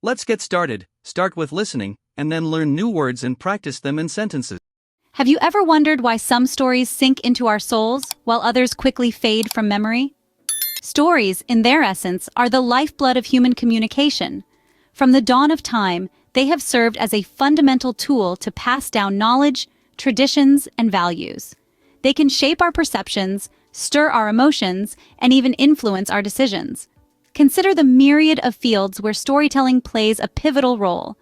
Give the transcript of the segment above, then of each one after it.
Let's get started. Start with listening, and then learn new words and practice them in sentences. Have you ever wondered why some stories sink into our souls while others quickly fade from memory? Stories, in their essence, are the lifeblood of human communication. From the dawn of time, they have served as a fundamental tool to pass down knowledge, traditions, and values. They can shape our perceptions, stir our emotions, and even influence our decisions. Consider the myriad of fields where storytelling plays a pivotal role.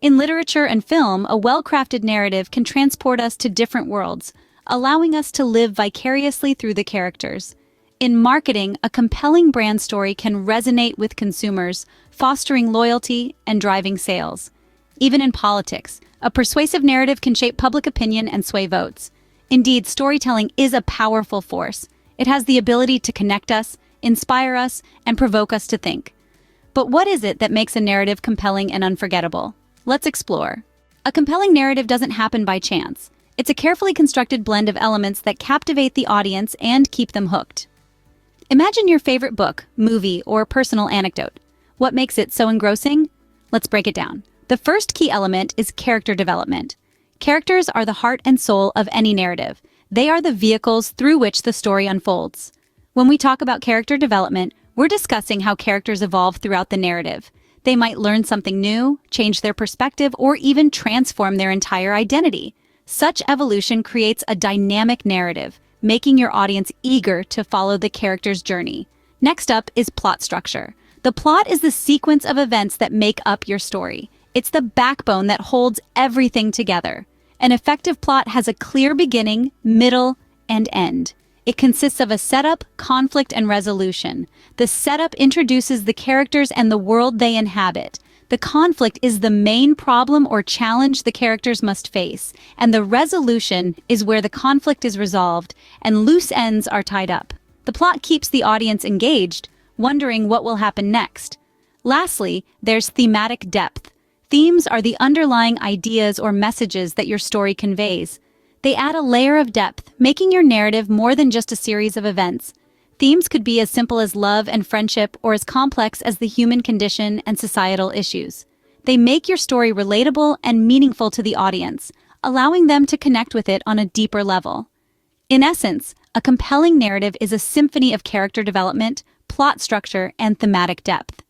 In literature and film, a well-crafted narrative can transport us to different worlds, allowing us to live vicariously through the characters. In marketing, a compelling brand story can resonate with consumers, fostering loyalty and driving sales. Even in politics, a persuasive narrative can shape public opinion and sway votes. Indeed, storytelling is a powerful force. It has the ability to connect us, inspire us, and provoke us to think. But what is it that makes a narrative compelling and unforgettable? Let's explore. A compelling narrative doesn't happen by chance. It's a carefully constructed blend of elements that captivate the audience and keep them hooked. Imagine your favorite book, movie, or personal anecdote. What makes it so engrossing? Let's break it down. The first key element is character development. Characters are the heart and soul of any narrative. They are the vehicles through which the story unfolds. When we talk about character development, we're discussing how characters evolve throughout the narrative. They might learn something new, change their perspective, or even transform their entire identity. Such evolution creates a dynamic narrative, making your audience eager to follow the character's journey. Next up is plot structure. The plot is the sequence of events that make up your story. It's the backbone that holds everything together. An effective plot has a clear beginning, middle, and end. It consists of a setup, conflict, and resolution. The setup introduces the characters and the world they inhabit. The conflict is the main problem or challenge the characters must face, and the resolution is where the conflict is resolved and loose ends are tied up. The plot keeps the audience engaged, wondering what will happen next. Lastly, there's thematic depth. Themes are the underlying ideas or messages that your story conveys. They add a layer of depth, making your narrative more than just a series of events. Themes could be as simple as love and friendship or as complex as the human condition and societal issues. They make your story relatable and meaningful to the audience, allowing them to connect with it on a deeper level. In essence, a compelling narrative is a symphony of character development, plot structure, and thematic depth.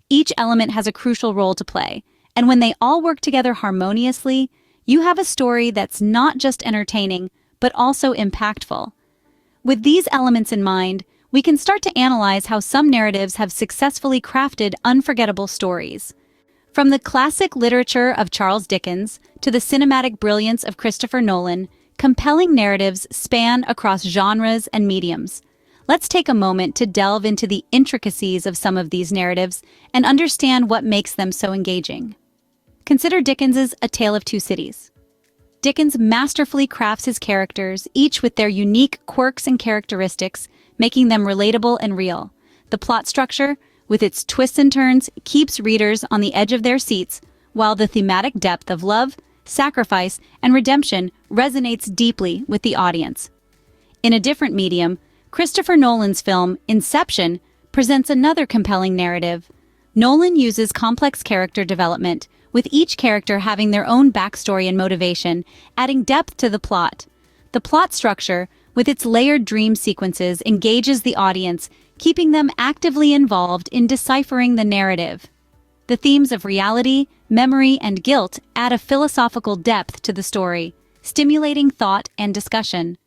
Each element has a crucial role to play, and when they all work together harmoniously, you have a story that's not just entertaining, but also impactful. With these elements in mind, we can start to analyze how some narratives have successfully crafted unforgettable stories. From the classic literature of Charles Dickens to the cinematic brilliance of Christopher Nolan, compelling narratives span across genres and mediums. Let's take a moment to delve into the intricacies of some of these narratives and understand what makes them so engaging. Consider Dickens's A Tale of Two Cities. Dickens masterfully crafts his characters, each with their unique quirks and characteristics, making them relatable and real. The plot structure, with its twists and turns, keeps readers on the edge of their seats, while the thematic depth of love, sacrifice, and redemption resonates deeply with the audience. In a different medium, Christopher Nolan's film, Inception, presents another compelling narrative. Nolan uses complex character development, with each character having their own backstory and motivation, adding depth to the plot. The plot structure, with its layered dream sequences, engages the audience, keeping them actively involved in deciphering the narrative. The themes of reality, memory, and guilt add a philosophical depth to the story, stimulating thought and discussion.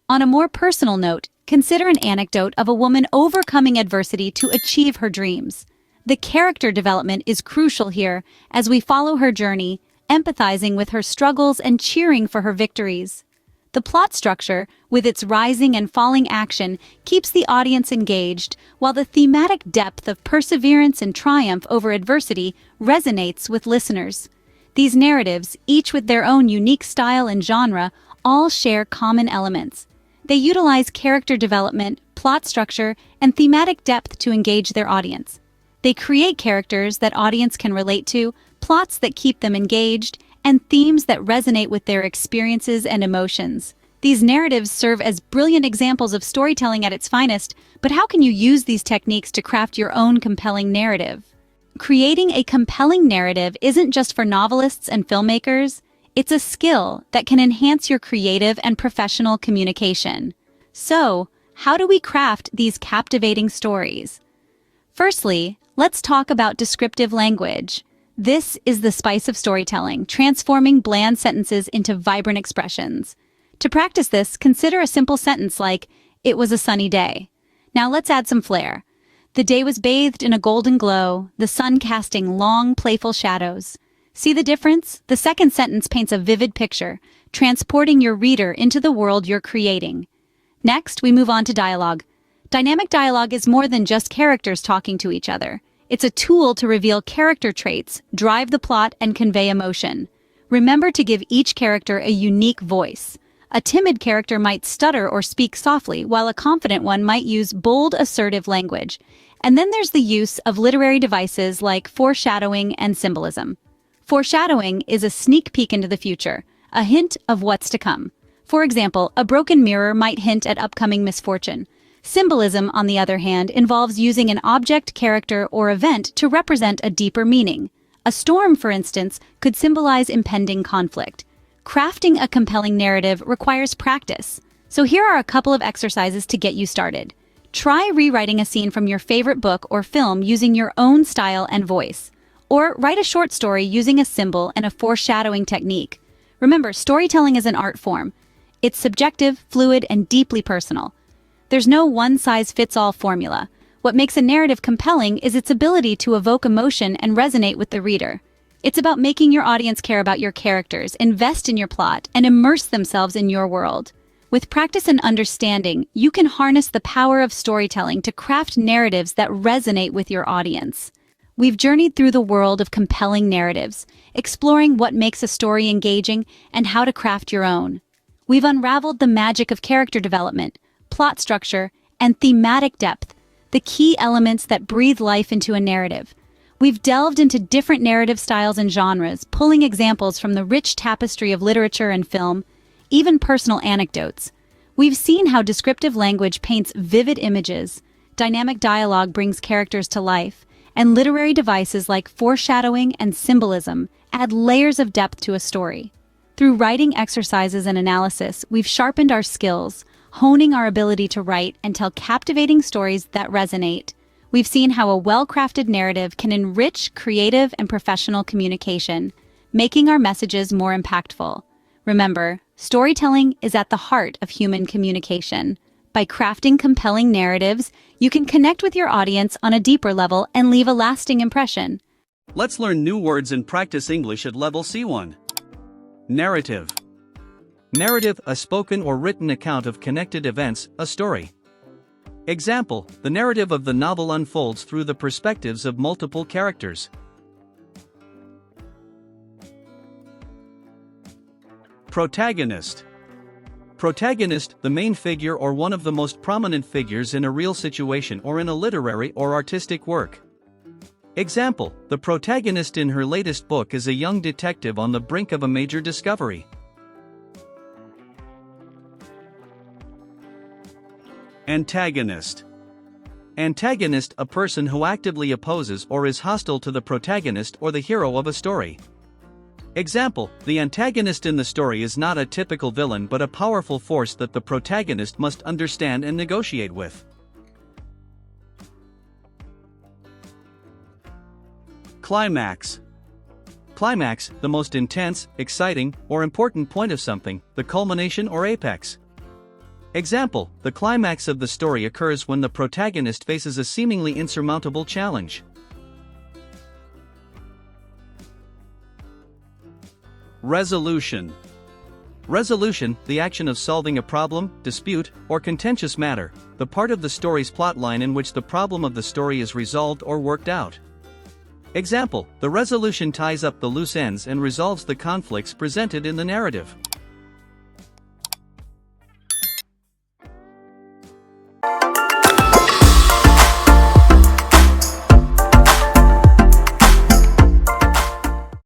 On a more personal note, consider an anecdote of a woman overcoming adversity to achieve her dreams. The character development is crucial here as we follow her journey, empathizing with her struggles and cheering for her victories. The plot structure, with its rising and falling action, keeps the audience engaged, while the thematic depth of perseverance and triumph over adversity resonates with listeners. These narratives, each with their own unique style and genre, all share common elements. They utilize character development, plot structure, and thematic depth to engage their audience. They create characters that audience can relate to, plots that keep them engaged, and themes that resonate with their experiences and emotions. These narratives serve as brilliant examples of storytelling at its finest, but how can you use these techniques to craft your own compelling narrative? Creating a compelling narrative isn't just for novelists and filmmakers, it's a skill that can enhance your creative and professional communication. So, how do we craft these captivating stories? Firstly, let's talk about descriptive language. This is the spice of storytelling, transforming bland sentences into vibrant expressions. To practice this, consider a simple sentence like, "It was a sunny day." Now let's add some flair. "The day was bathed in a golden glow, the sun casting long, playful shadows." See the difference? The second sentence paints a vivid picture, transporting your reader into the world you're creating. Next, we move on to dialogue. Dynamic dialogue is more than just characters talking to each other. It's a tool to reveal character traits, drive the plot, and convey emotion. Remember to give each character a unique voice. A timid character might stutter or speak softly, while a confident one might use bold, assertive language. And then there's the use of literary devices like foreshadowing and symbolism. Foreshadowing is a sneak peek into the future, a hint of what's to come. For example, a broken mirror might hint at upcoming misfortune. Symbolism, on the other hand, involves using an object, character, or event to represent a deeper meaning. A storm, for instance, could symbolize impending conflict. Crafting a compelling narrative requires practice. So here are a couple of exercises to get you started. Try rewriting a scene from your favorite book or film using your own style and voice. Or write a short story using a symbol and a foreshadowing technique. Remember, storytelling is an art form. It's subjective, fluid, and deeply personal. There's no one-size-fits-all formula. What makes a narrative compelling is its ability to evoke emotion and resonate with the reader. It's about making your audience care about your characters, invest in your plot, and immerse themselves in your world. With practice and understanding, you can harness the power of storytelling to craft narratives that resonate with your audience. We've journeyed through the world of compelling narratives, exploring what makes a story engaging and how to craft your own. We've unraveled the magic of character development, plot structure, and thematic depth, the key elements that breathe life into a narrative. We've delved into different narrative styles and genres, pulling examples from the rich tapestry of literature and film, even personal anecdotes. We've seen how descriptive language paints vivid images, dynamic dialogue brings characters to life, and literary devices like foreshadowing and symbolism add layers of depth to a story. Through writing exercises and analysis, we've sharpened our skills, honing our ability to write and tell captivating stories that resonate. We've seen how a well-crafted narrative can enrich creative and professional communication, making our messages more impactful. Remember, storytelling is at the heart of human communication. By crafting compelling narratives, you can connect with your audience on a deeper level and leave a lasting impression. Let's learn new words and practice English at level C1. Narrative. Narrative, a spoken or written account of connected events, a story. Example, the narrative of the novel unfolds through the perspectives of multiple characters. Protagonist. Protagonist, the main figure or one of the most prominent figures in a real situation or in a literary or artistic work. Example, the protagonist in her latest book is a young detective on the brink of a major discovery. Antagonist. Antagonist, a person who actively opposes or is hostile to the protagonist or the hero of a story. Example, the antagonist in the story is not a typical villain but a powerful force that the protagonist must understand and negotiate with. Climax. Climax, the most intense, exciting, or important point of something, the culmination or apex. Example, the climax of the story occurs when the protagonist faces a seemingly insurmountable challenge. Resolution. Resolution, the action of solving a problem, dispute, or contentious matter, the part of the story's plotline in which the problem of the story is resolved or worked out. Example, the resolution ties up the loose ends and resolves the conflicts presented in the narrative.